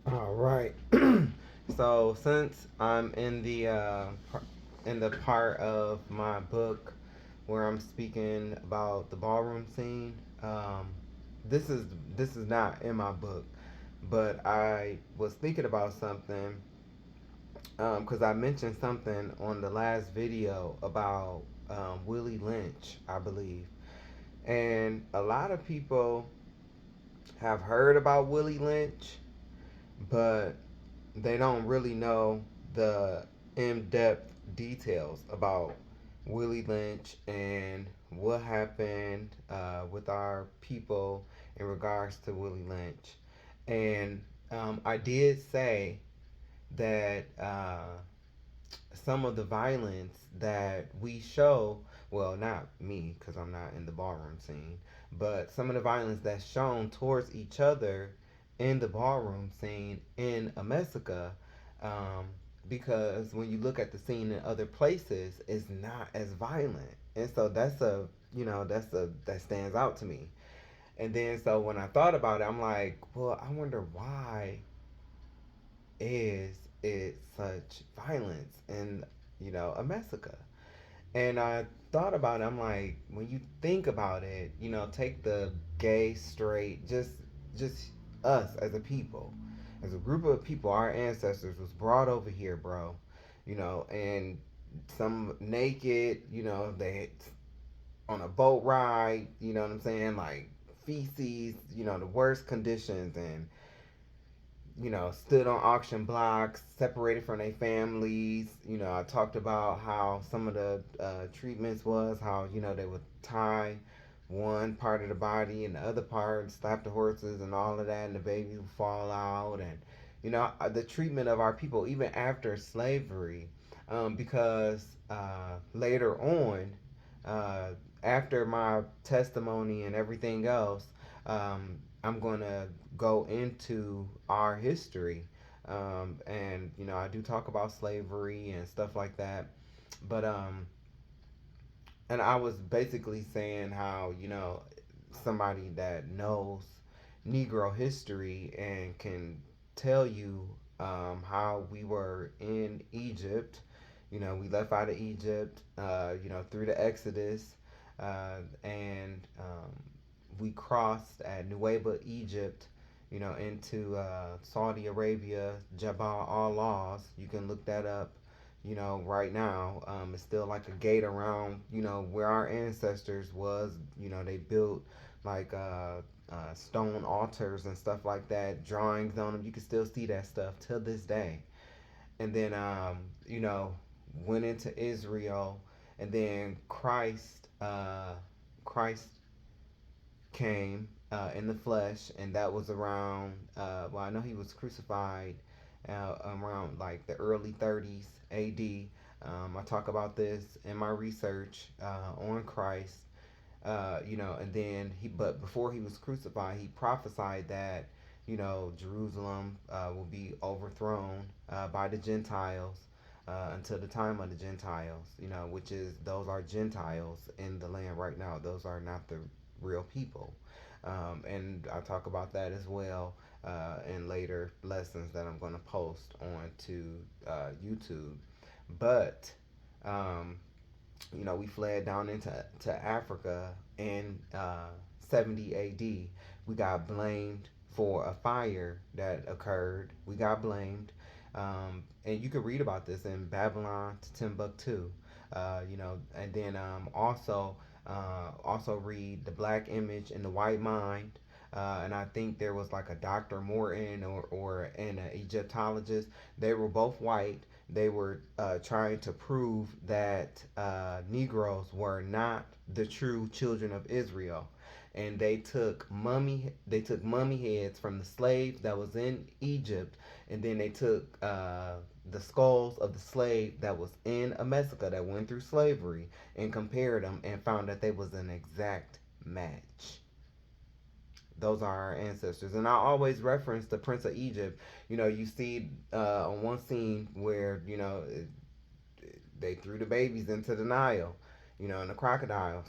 All right. So since I'm in the part of my book where I'm speaking about the ballroom scene, this is this is not in my book, but I was thinking about something because I mentioned something on the last video about Willie Lynch, I believe, and a lot of people have heard about Willie Lynch, but they don't really know the in-depth details about Willie Lynch and what happened with our people in regards to Willie Lynch. And I did say that some of the violence that we show, well, not me because I'm not in the ballroom scene, but some of the violence that's shown towards each other in the ballroom scene in America, um, because when you look at the scene in other places, it's not as violent, and so that's a that stands out to me. And then so when I thought about it, I'm like, well, I wonder why is it such violence in America? And I thought about it. I'm like, when you think about it, take the gay, straight, just us as a people, as a group of people, our ancestors was brought over here, bro. And some naked, they on a boat ride. You know what I'm saying? Like feces, the worst conditions, and stood on auction blocks, separated from their families. I talked about how some of the treatments was how they would tie one part of the body and the other part, slap the horses and all of that, and the babies would fall out, and the treatment of our people even after slavery, because later on, uh, after my testimony and everything else, I'm going to go into our history. And, I do talk about slavery and stuff like that. But, and I was basically saying how, somebody that knows Negro history and can tell you how we were in Egypt. We left out of Egypt, through the Exodus, and we crossed at Nueva, Egypt, into Saudi Arabia, Jabal al-Laws. You can look that up, right now. It's still like a gate around, where our ancestors was. They built like stone altars and stuff like that, drawings on them. You can still see that stuff till this day. And then, went into Israel, and then Christ came in the flesh, and that was around. Well, I know he was crucified around like the early 30s A.D. I talk about this in my research on Christ. And then but before he was crucified, he prophesied that Jerusalem will be overthrown by the Gentiles until the time of the Gentiles. Which is those are Gentiles in the land right now. Those are not the real people. And I talk about that as well in later lessons that I'm going to post on to YouTube. But um, we fled down into Africa in 70 AD. We got blamed for a fire that occurred. We got blamed. And you can read about this in Babylon to Timbuktu. And then also read The Black Image and the White Mind. And I think there was like a Dr. Morton or an Egyptologist. They were both white. They were trying to prove that Negroes were not the true children of Israel, and they took mummy heads from the slaves that was in Egypt, and then they took the skulls of the slave that was in America that went through slavery and compared them and found that they was an exact match. Those are our ancestors. And I always reference the Prince of Egypt. You see on one scene where, they threw the babies into the Nile, and the crocodiles,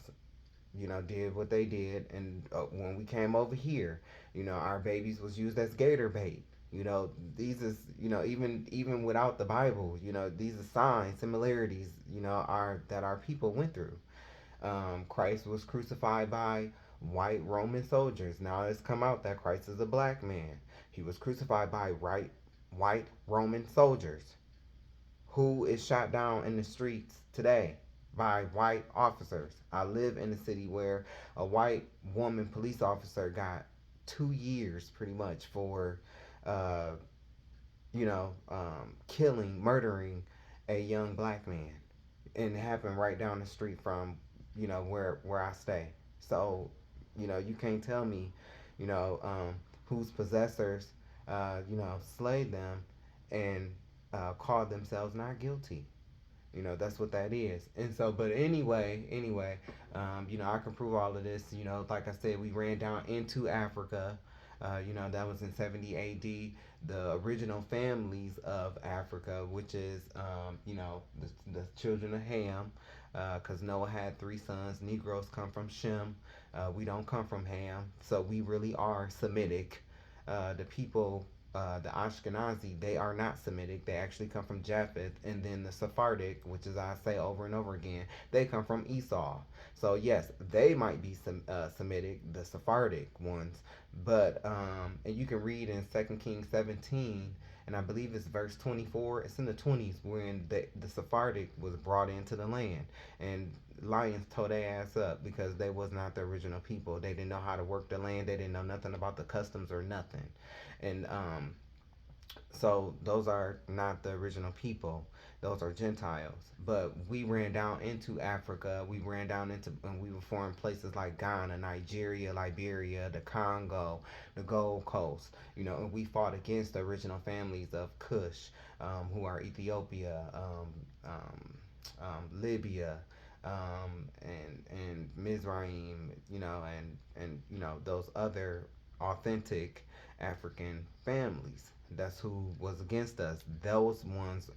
did what they did. And when we came over here, our babies was used as gator bait. These is, even without the Bible, these are signs, similarities, are that our people went through. Christ was crucified by white Roman soldiers. Now it's come out that Christ is a black man. He was crucified by white Roman soldiers. Who is shot down in the streets today by white officers? I live in a city where a white woman police officer got 2 years pretty much for, uh, killing, murdering a young black man, and it happened right down the street from, where I stay. So, you can't tell me, whose possessors, slayed them and called themselves not guilty. That's what that is. And so, but anyway, I can prove all of this. Like I said, we ran down into Africa. That was in 70 AD. The original families of Africa, which is, the children of Ham, because Noah had 3 sons. Negroes come from Shem. We don't come from Ham. So we really are Semitic. The people, the Ashkenazi, they are not Semitic. They actually come from Japheth. And then the Sephardic, which is, I say over and over again, they come from Esau. So yes, they might be Semitic, the Sephardic ones. But and you can read in 2 Kings 17, and I believe it's verse 24. It's in the 20s when the Sephardic was brought into the land, and lions tore their ass up because they was not the original people. They didn't know how to work the land. They didn't know nothing about the customs or nothing. And so those are not the original people. Those are Gentiles. But we ran down into Africa. We ran down into, and we were formed places like Ghana, Nigeria, Liberia, the Congo, the Gold Coast. And we fought against the original families of Cush, who are Ethiopia, Libya, and Mizraim, and those other authentic African families. That's who was against us. Those ones,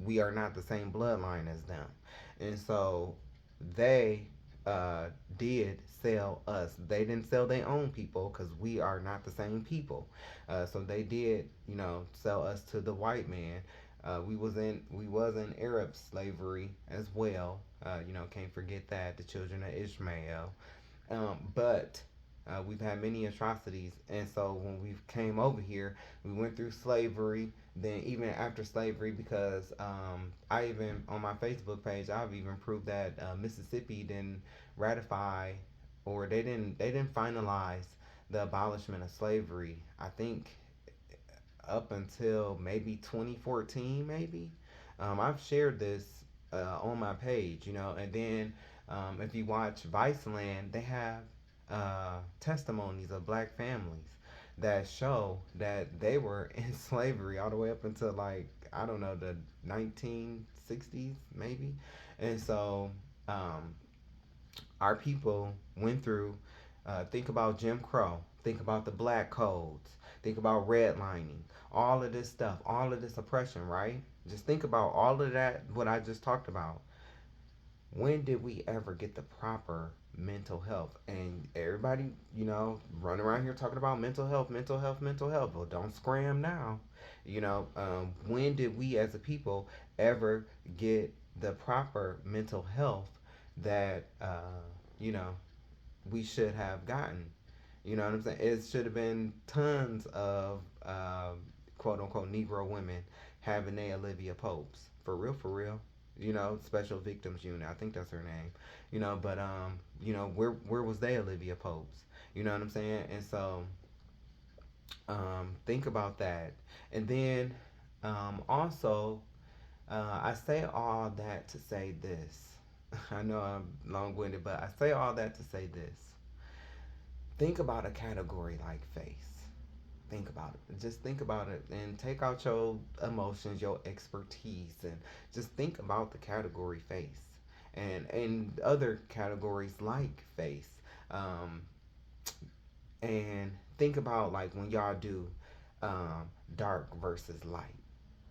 we are not the same bloodline as them. And so they did sell us. They didn't sell their own people because we are not the same people. So they did, sell us to the white man. We was in Arab slavery as well. Can't forget that, the children of Ishmael. But we've had many atrocities, and so when we came over here, we went through slavery. Then even after slavery, because I even on my Facebook page, I've even proved that Mississippi didn't ratify, or they didn't finalize the abolishment of slavery. I think up until maybe 2014, maybe. I've shared this on my page, and then if you watch Viceland, they have testimonies of black families that show that they were in slavery all the way up until, like, I don't know, the 1960s maybe. And so our people went through, think about Jim Crow, think about the black codes, think about redlining, all of this stuff, all of this oppression, right? Just think about all of that, what I just talked about. When did we ever get the proper mental health? And everybody, run around here talking about mental health, mental health, mental health. Well, don't scram now. When did we as a people ever get the proper mental health that, you know, we should have gotten? You know what I'm saying? It should have been tons of quote unquote Negro women having their Olivia Popes. For real, for real. Special victims unit. I think that's her name. But where was they Olivia Popes? You know what I'm saying? And so think about that. And then also, I say all that to say this. I know I'm long winded, but I say all that to say this. Think about a category like face. Think about it. Just think about it and take out your emotions, your expertise, and just think about the category face and other categories like face. Um, and think about, like, when y'all do dark versus light.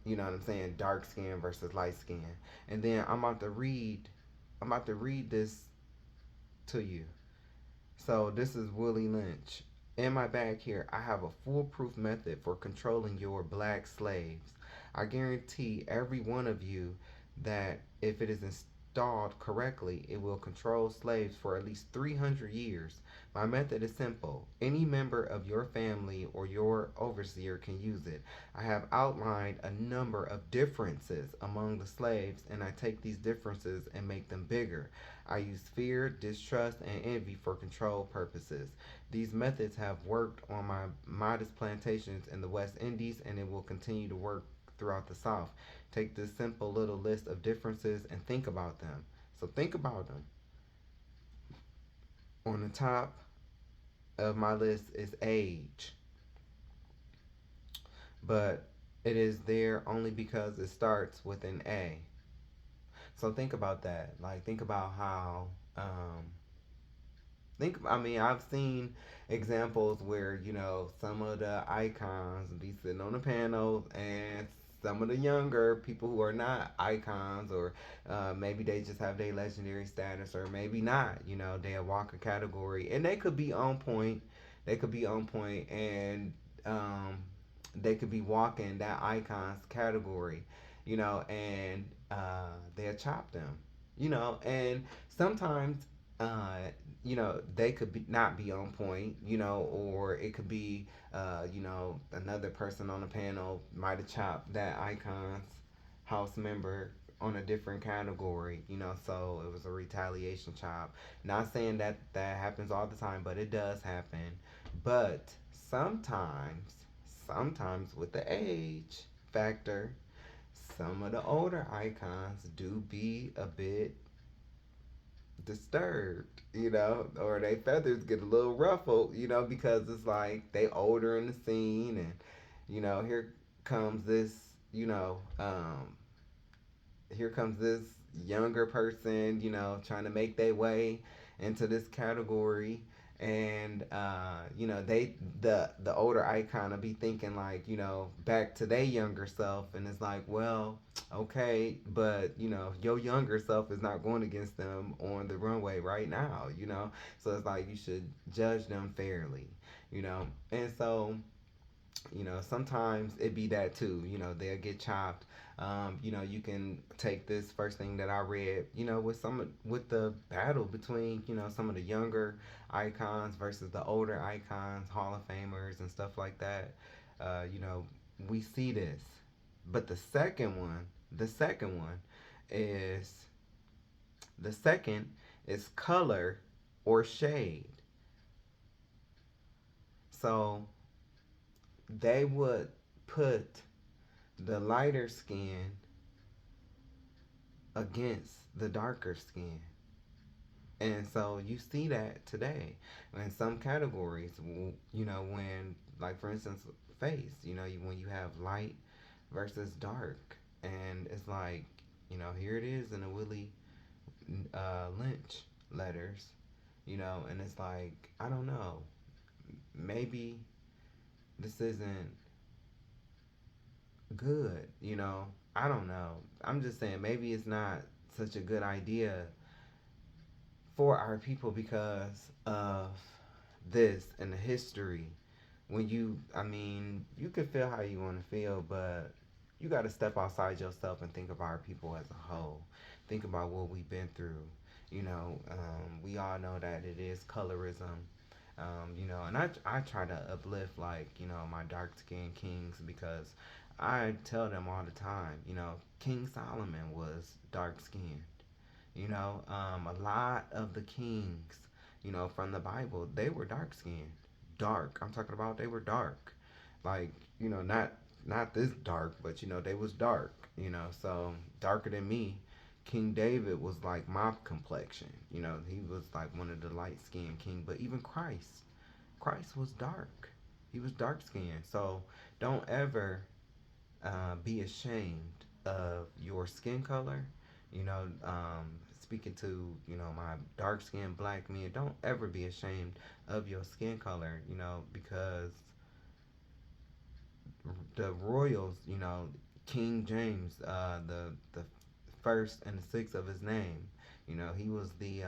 You know what I'm saying? Dark skin versus light skin. And then I'm about to read this to you. So this is Willie Lynch. In my bag here, I have a foolproof method for controlling your black slaves. I guarantee every one of you that if it is installed correctly, it will control slaves for at least 300 years. My method is simple. Any member of your family or your overseer can use it. I have outlined a number of differences among the slaves, and I take these differences and make them bigger. I use fear, distrust, and envy for control purposes. These methods have worked on my modest plantations in the West Indies, and it will continue to work throughout the South. Take this simple little list of differences and think about them. So think about them. On the top of my list is age, but it is there only because it starts with an A. So think about that. Like think about how I mean, I've seen examples where, some of the icons be sitting on the panel and some of the younger people who are not icons, or maybe they just have their legendary status, or maybe not, they'll walk a category and they could be on point. They could be on point and um, they could be walking that icons category, and they'll chop them, and sometimes they could not be on point, or it could be, another person on the panel might have chopped that icon's house member on a different category, so it was a retaliation chop. Not saying that that happens all the time, but it does happen. But sometimes with the age factor, some of the older icons do be a bit disturbed, or their feathers get a little ruffled, because it's like they older in the scene, and here comes this, you know, um, here comes this younger person, trying to make their way into this category. And the older icon will be thinking like, back to their younger self, and it's like, well, okay, but your younger self is not going against them on the runway right now, so it's like you should judge them fairly, and so sometimes it be that too. They'll get chopped. You can take this first thing that I read, with the battle between, some of the younger icons versus the older icons, Hall of Famers and stuff like that. You know, we see this. But the second one is the second is color or shade. So they would put the lighter skin against the darker skin. And so you see that today in some categories, when, like, for instance, face, when you have light versus dark. And it's like, here it is in the Willie Lynch letters, and it's like, I don't know, maybe this isn't good, I don't know. I'm just saying maybe it's not such a good idea for our people because of this and the history. I mean, you can feel how you want to feel, but you got to step outside yourself and think of our people as a whole. Think about what we've been through. We all know that it is colorism. And I try to uplift, like, my dark skinned kings, because I tell them all the time, King Solomon was dark skinned. A lot of the kings, from the Bible, they were dark skinned. Dark. I'm talking about they were dark. Like, not this dark, but they was dark, so darker than me. King David was like my complexion. He was like one of the light skinned king. But even Christ was dark. He was dark skinned. So don't ever be ashamed of your skin color. Speaking to my dark skinned black men, don't ever be ashamed of your skin color. Because the royals, King James, the first and the sixth of his name, he was the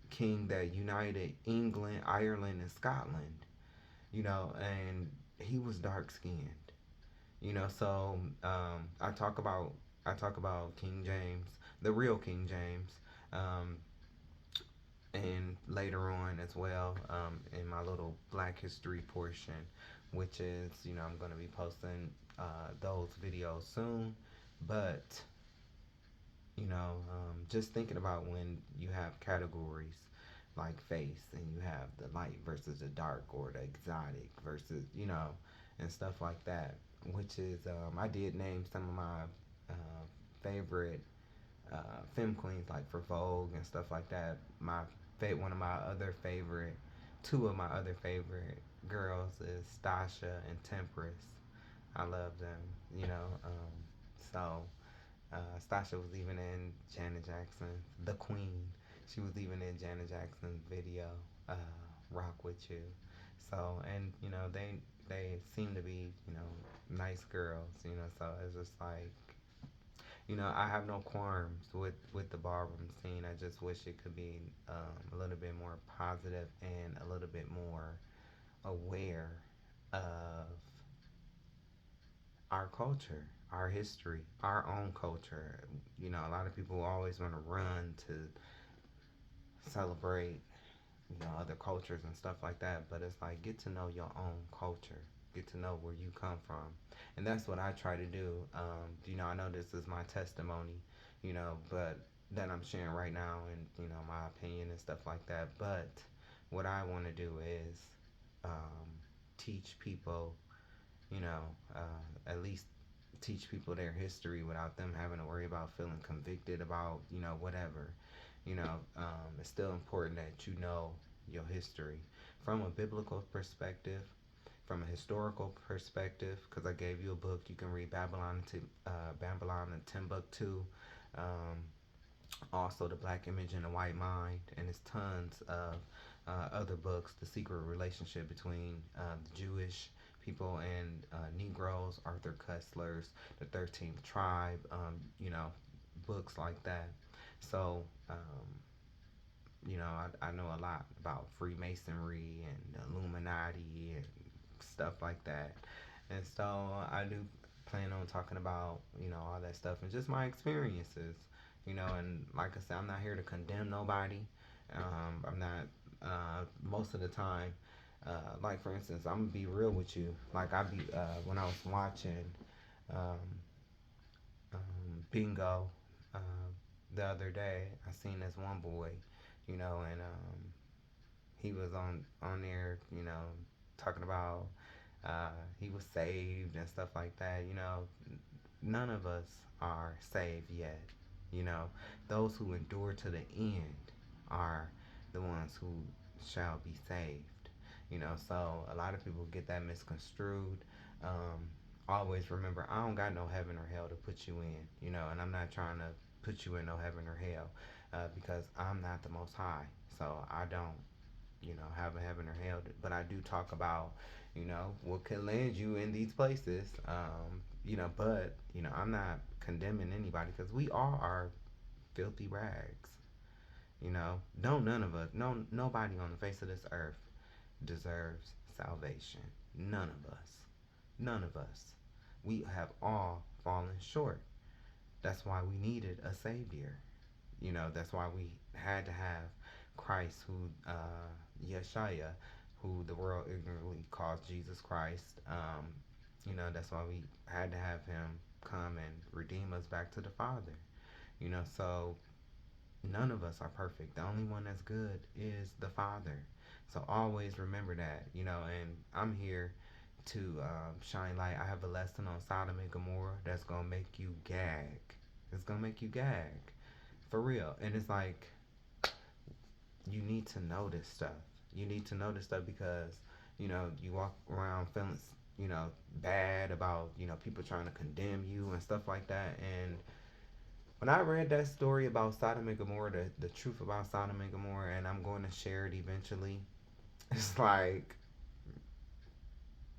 king that united England, Ireland, and Scotland. and he was dark skinned. So I talk about King James, the real King James, um, and later on as well, in my little Black History portion, which is, I'm going to be posting those videos soon. But just thinking about when you have categories like face, and you have the light versus the dark, or the exotic versus, and stuff like that, which is, I did name some of my favorite femme queens, like for Vogue and stuff like that. One of my other favorite, two of my other favorite girls is Stasha and Temperance. I love them, you know. So Stasha was even in Janet Jackson, the Queen. She was even in Janet Jackson's video, uh, "Rock with You." So, and they seem to be, nice girls. So it's just like, I have no qualms with the ballroom scene. I just wish it could be a little bit more positive and a little bit more aware of our culture, our history, our own culture. A lot of people always want to run to celebrate, other cultures and stuff like that. But it's like, get to know your own culture, get to know where you come from, and that's what I try to do. I know this is my testimony, but that I'm sharing right now, and my opinion and stuff like that. But what I want to do is um, teach people, you know, at least teach people their history without them having to worry about feeling convicted about, whatever. It's still important that you know your history from a biblical perspective, from a historical perspective, because I gave you a book you can read, Babylon and Timbuktu. Um, Also, The Black Image and the White Mind, and there's tons of other books. The Secret Relationship Between the Jewish People and Negroes, Arthur Koestler's The 13th Tribe, books like that. So, I know a lot about Freemasonry and the Illuminati and stuff like that. And so I do plan on talking about, all that stuff and just my experiences, and like I said, I'm not here to condemn nobody. I'm not, most of the time, like for instance, I'm gonna be real with you. Like when I was watching um, Bingo uh, the other day, I seen this one boy, and he was on there, talking about he was saved and stuff like that. None of us are saved yet. Those who endure to the end are the ones who shall be saved. So a lot of people get that misconstrued. Um, Always remember, I don't got no heaven or hell to put you in, and I'm not trying to put you in no heaven or hell, because I'm not the Most High. So I don't, have a heaven or hell, but I do talk about, what can land you in these places. But, I'm not condemning anybody, because we all are filthy rags. Don't none of us, no, nobody on the face of this earth deserves salvation. None of us. None of us. We have all fallen short. That's why we needed a savior. That's why we had to have Christ, who Yeshaya, who the world ignorantly calls Jesus Christ. That's why we had to have him come and redeem us back to the Father. So none of us are perfect. The only one that's good is the Father. So always remember that, and I'm here to shine light. I have a lesson on Sodom and Gomorrah that's going to make you gag. It's going to make you gag. For real. And it's like, you need to know this stuff. You need to know this stuff because, you walk around feeling, bad about, people trying to condemn you and stuff like that. And when I read that story about Sodom and Gomorrah, the truth about Sodom and Gomorrah, and I'm going to share it eventually, it's like,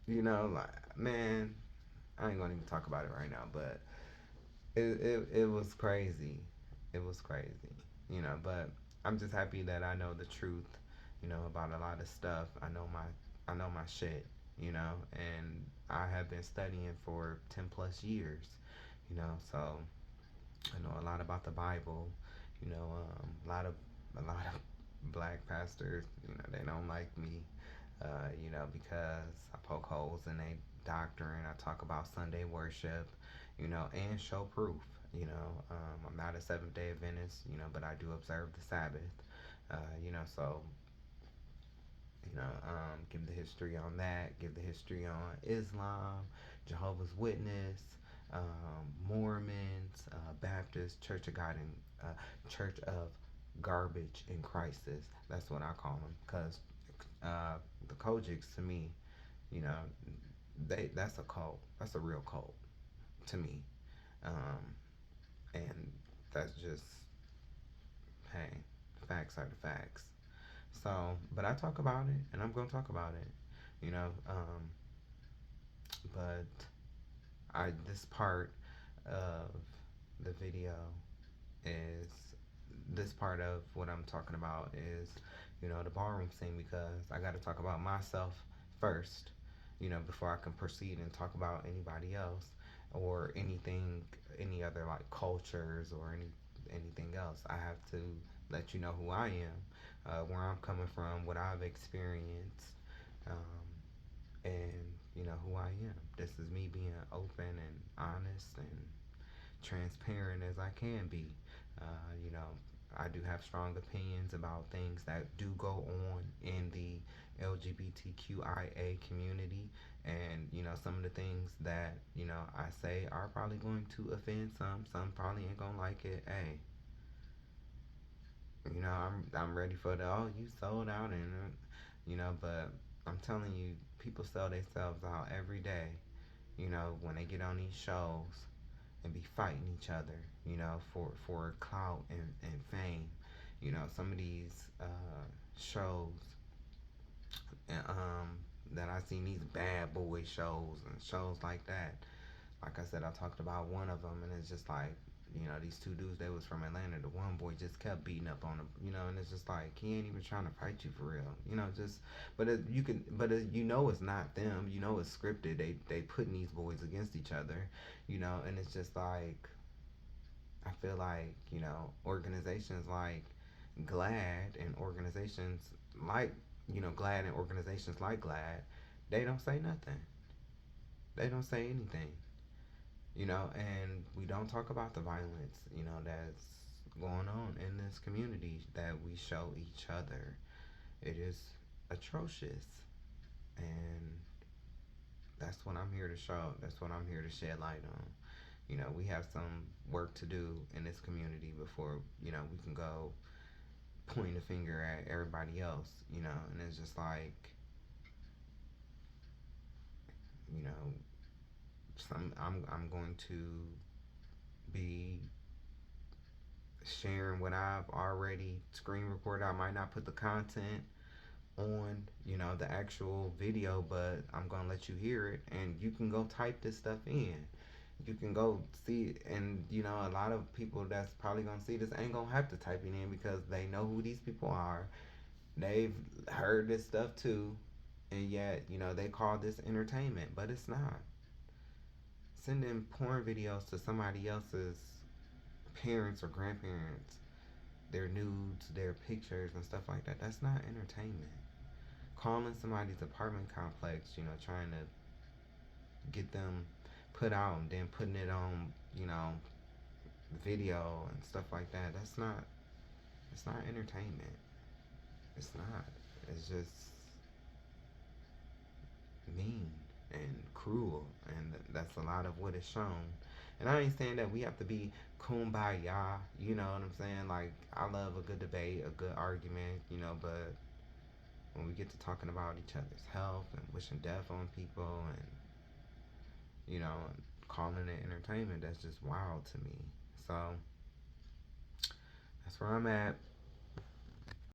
like, man, I ain't going to even talk about it right now, but it was crazy. It was crazy, but I'm just happy that I know the truth, about a lot of stuff. I know I know my shit, and I have been studying for 10 plus years, so I know a lot about the Bible. A lot of black pastors, they don't like me, because I poke holes in their doctrine. I talk about Sunday worship, and show proof. I'm not a Seventh Day Adventist, but I do observe the Sabbath. So give the history on that, give the history on Islam, Jehovah's Witness, Mormons, Baptist, Church of God, and Church of Garbage in Crisis. That's what I call them, because the Kojics, to me, you know, that's a cult. That's a real cult to me, um, and that's just, hey, facts are the facts. So, but I talk about it, and I'm gonna talk about it, you know. But I this part of the video is this part of what I'm talking about is, the ballroom scene, because I got to talk about myself first, before I can proceed and talk about anybody else or anything, any other like cultures or anything else. I have to let you know who I am, where I'm coming from, what I've experienced, um, and who I am. This is me being open and honest and transparent as I can be. Uh, you know, I do have strong opinions about things that do go on in the LGBTQIA community, and some of the things that I say are probably going to offend some. Some probably ain't gonna like it. Hey, I'm ready for the you sold out, and but I'm telling you, people sell themselves out every day. When they get on these shows and be fighting each other, for clout and fame. Some of these shows, that I seen, these bad boy shows and shows like that. Like I said, I talked about one of them, and it's just like, these two dudes, they was from Atlanta. The one boy just kept beating up on him, and it's just like, he ain't even trying to fight you for real, just, but it's not them, it's scripted. They putting these boys against each other, and it's just like, I feel like, organizations like GLAD and organizations like, GLAD and organizations like GLAD, they don't say nothing. They don't say anything, and we don't talk about the violence, that's going on in this community that we show each other. It is atrocious, and that's what I'm here to show. That's what I'm here to shed light on. We have some work to do in this community before, we can go point a finger at everybody else, and it's just like, you know, I'm going to be sharing what I've already screen recorded. I might not put the content on, the actual video, but I'm gonna let you hear it, and you can go type this stuff in. You can go see it, and a lot of people that's probably gonna see this ain't gonna have to type it in, because they know who these people are. They've heard this stuff too, and yet they call this entertainment, but it's not. Sending porn videos to somebody else's parents or grandparents, their nudes, their pictures, and stuff like that, that's not entertainment. Calling somebody's apartment complex, trying to get them put out and then putting it on, video and stuff like that, it's not entertainment. It's not. It's just mean and cruel, and that's a lot of what is shown. And I ain't saying that we have to be kumbaya, you know what I'm saying? Like, I love a good debate, a good argument, but when we get to talking about each other's health and wishing death on people, and calling it entertainment, that's just wild to me. So that's where I'm at.